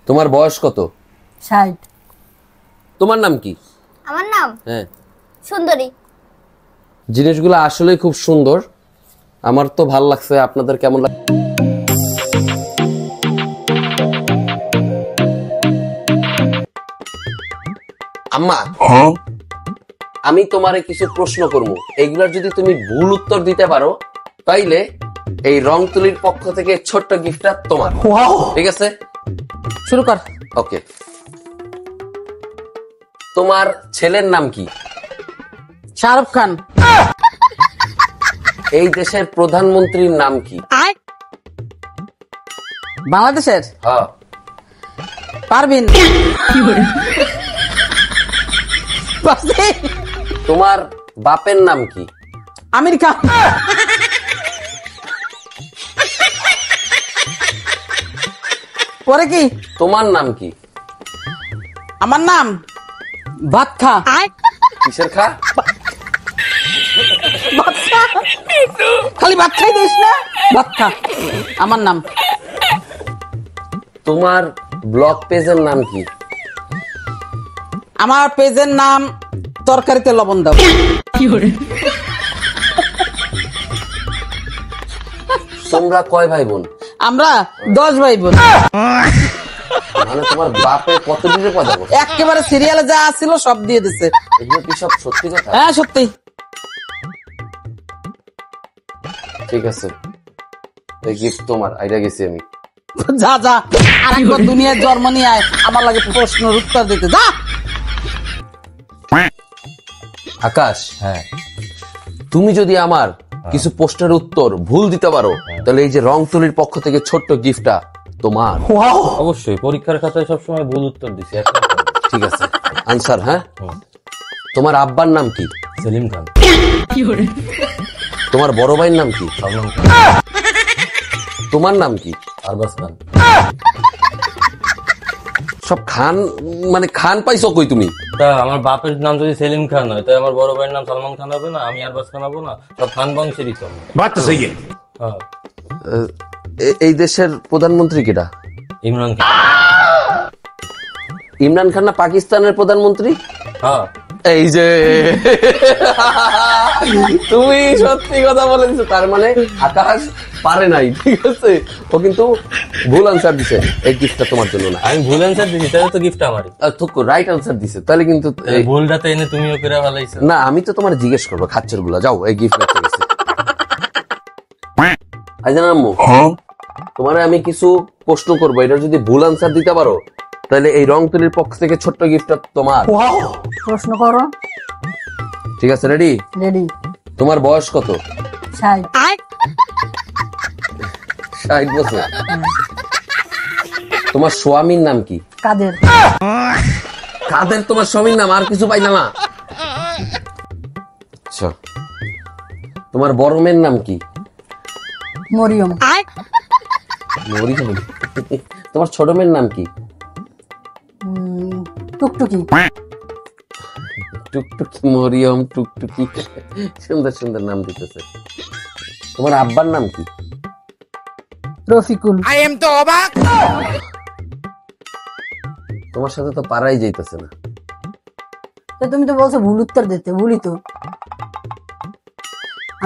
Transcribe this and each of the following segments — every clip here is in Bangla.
তোমার বয়স কত? 60। তোমার নাম কি? আমার নাম হ্যাঁ, সুন্দরী। জিনিসগুলো আসলেই খুব সুন্দর, আমার তো ভাল লাগছে। আপনাদের কেমন লাগে? আম্মা, আমি তোমারে কিছু প্রশ্ন করবো, এইগুলার যদি তুমি ভুল উত্তর দিতে পারো তাইলে এই রং তুলির পক্ষ থেকে ছোট্ট গিফটটা তোমার। ঠিক আছে, শুরু কর। ওকে। তোমার ছেলের নাম কি? শাহরুখ খান। এই দেশের প্রধানমন্ত্রীর নাম কি? বাংলাদেশের হ্যাঁ, পারবিন। তোমার বাপের নাম কি? আমির খান। পরে কি? তোমার নাম কি? আমার নাম ভাত খা। কিসের খা? খালি ভাত খাই দিস না, ভাত খা আমার নাম। তোমার ব্লগ পেজের নাম কি? আমার পেজের নাম তরকারিতে লবণ দাও। তোমরা কয় ভাই বোন? আমরা 10 ভাই বোন। মানে তোমার বাপে কত দিনের পয়দা করছে? একেবারে সিরিয়ালে যা ছিল সব দিয়ে দিছে। এগুলো কি সব সত্যি কথা? হ্যাঁ সত্যি। ঠিক আছে, এই গিফট তোমার। আইডা গেছি আমি। যা যা, আর একবার দুনিয়ার জন্ম নিয়ে আয়, আমার লাগে প্রশ্নের উত্তর দিতে যা। আকাশ, হ্যাঁ, তুমি যদি আমার কিছু প্রশ্নের উত্তর ভুল দিতে পারো তাহলে এই যে রং তুলির পক্ষ থেকে ছোট্ট গিফটটা তোমার। অবশ্যই পরীক্ষার খাতায় সবসময় ভুল উত্তর দিছি। ঠিক আছে, আনসার। হ্যাঁ, তোমার আব্বার নাম কি? সেলিম খান। তোমার বড় ভাইয়ের নাম কি? সালমান খান। তোমার নাম কি? আরবাজ খান। সব খান, মানে খান পাইছো কই তুমি? তা আমার বাপের নাম যদি সেলিম খান হয় তাই আমার বড় ভাইয়ের নাম সালমান খান হবে না? আমি আরবাজ খান হবো না? সব খান বংশেরই তো। बात तो सही है। হ্যাঁ, এই দেশের প্রধানমন্ত্রী কেটা? ইমরান খান। ইমরান খান না পাকিস্তানের প্রধানমন্ত্রী? হ্যাঁ, এই যে তুমি সত্যি কথা বলে দিছো, তার মানে আকাশ পারে নাই। ঠিক আছে, ও কিন্তু ভুল আনসার দিছে। এই গিফটটা তোমার জন্য না। আমি ভুল অ্যান্সার দিছি তাহলে তো গিফট আমারই। রাইট আনসার দিছে, তাহলে কিন্তু এই ভুলটাতে এনে তুমিও করে ফেলাইছো। না, আমি তো তোমার জিজ্ঞেস করবো খাচ্চর গুলা। যাও, এই গিফট রাখতে গেছে। আইজান আম্মু, তোমার আমি কিছু প্রশ্ন করবো, এটা যদি ভুল আনসার দিতে পারো তাহলে এই রং তুলির পক্ষ থেকে ছোট্ট গিফটটা তোমার। প্রশ্ন করো। ঠিক আছে, রেডি? রেডি। তোমার বয়স কত? 60। 60 বছর। তোমার স্বামীর নাম কি? কাদের। কাদের তোমার স্বামীর নাম? আর কিছু পাইলাম না। আচ্ছা, তোমার বড় মেয়ের নাম কি? মরিয়ম। মরিয়ম। তোমার ছোট মেয়ের নাম কি? টুকটুকি। টুকটুকি, মরিয়ম, টুকটুকি, সুন্দর সুন্দর নাম দিতেছে। তোমার আব্বার নাম কি? রফিকুল। তোমার সাথে তো পারাই যাইতেছে না। তো তুমি তো বলছো ভুল উত্তর দিতে, ভুলই তো।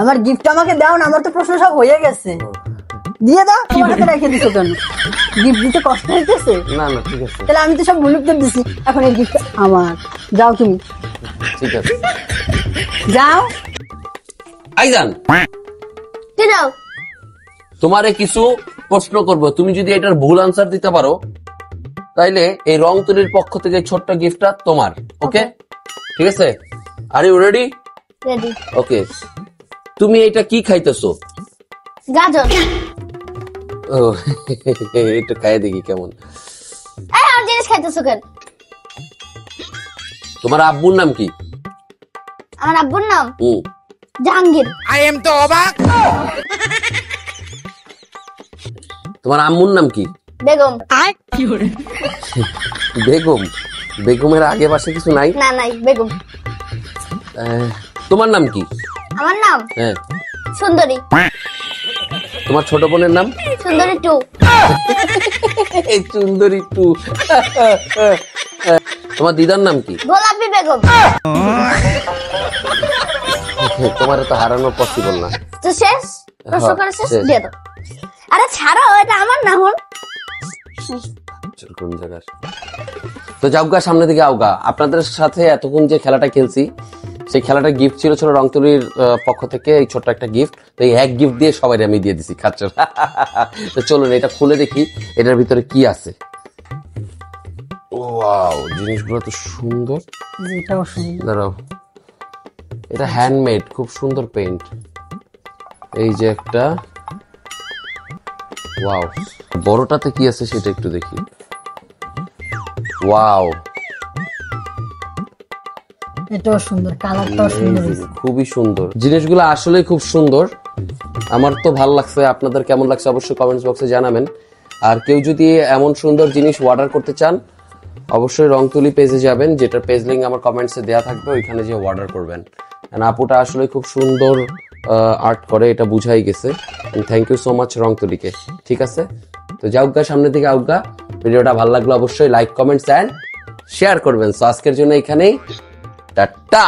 আমার গিফট আমাকে দাও না, আমার তো প্রশ্ন সব হয়ে গেছে। দিয়ে দাও, তোমার হাতে রেখে দিছো কেন? গিফট দিতে কষ্ট হইতেছে? না না, ঠিক আছে, তাহলে আমি তো সব ভুল উত্তর দিছি, এখন এই গিফট আমার। যাও তুমি, ঠিক আছে। যাও। আইজান, কি দাও? তোমারে কিছু প্রশ্ন করব, তুমি যদি এটার ভুল আনসার দিতে পারো তাইলে এই রং তুলির পক্ষ থেকে ছোট্ট গিফটটা তোমার। ওকে, ঠিক আছে? Are you ready? Ready. Okay. তুমি এটা কি খাইতেছো? গাজর। ও, একটু খাই দেখি কেমন। এই আর জিনিস খাইতেছো কেন? তোমার আব্বুর নাম কি? আমার আব্বুর নাম জাহাঙ্গীর। তোমার আম্মুর নাম কি? বেগম। বেগম? বেগমের আগে পাশে কিছু নাই? না নাই, বেগম। তোমার নাম কি? আমার নাম হ্যাঁ, সুন্দরী। তোমার ছোট বোনের নাম? সুন্দরী টু। এই সুন্দরী টু। তোমার দিদার নাম কি? গোলাপি বেগম। তোমার তো হারানো পসিবল না। তো শেষ প্রশ্ন হ্যাঁ, করা শেষ, শেষ। দিয়ে দাও। আরে ছাড়ো, এটা আমার না হন। চল, কোন জায়গার? তো যাওগা, সামনে দিকে আওগা। আপনাদের সাথে এতক্ষণ যে খেলাটা খেলছি, সেই খেলাটা গিফট ছিল রং তুলির পক্ষ থেকে এই ছোট্ট একটা গিফট। তো এই এক গিফট দিয়ে সবাই আমি দিয়ে দিছি খাচ্চর। তো চলুন এটা খুলে দেখি এটার ভিতরে কি আছে। ওয়াও, জিনিসগুলো তো সুন্দর। এটাও সুন্দর। দাঁড়াও, এটা হ্যান্ডমেড, খুব সুন্দর পেইন্ট। এই যে একটা, ওয়াও, বড়টাতে কি আছে সেটা একটু দেখি। ওয়াও, এটাও সুন্দর, কালারটাও সুন্দর হয়েছে। খুবই সুন্দর। জিনিসগুলো আসলে খুব সুন্দর। আমার তো ভালো লাগছে। আপনাদের কেমন লাগছে অবশ্যই কমেন্টস বক্সে জানাবেন। আর কেউ যদি এমন সুন্দর জিনিস অর্ডার করতে চান, অবশ্যই রংতুলি পেজে যাবেন, যেটার পেজ লিঙ্ক আমার কমেন্টসে দেওয়া থাকবে, ওইখানে যে অর্ডার করবেন। আপুটা আসলে খুব সুন্দর আর্ট করে, এটা বুঝাই গেছে। থ্যাংক ইউ সো মাচ রংতুলিকে। ঠিক আছে, তো যাওগা, সামনের দিকে আউগা। ভিডিওটা ভালো লাগলো অবশ্যই লাইক, কমেন্টস এন্ড শেয়ার করবেন। সো আজকের জন্য এখানেই টাটা।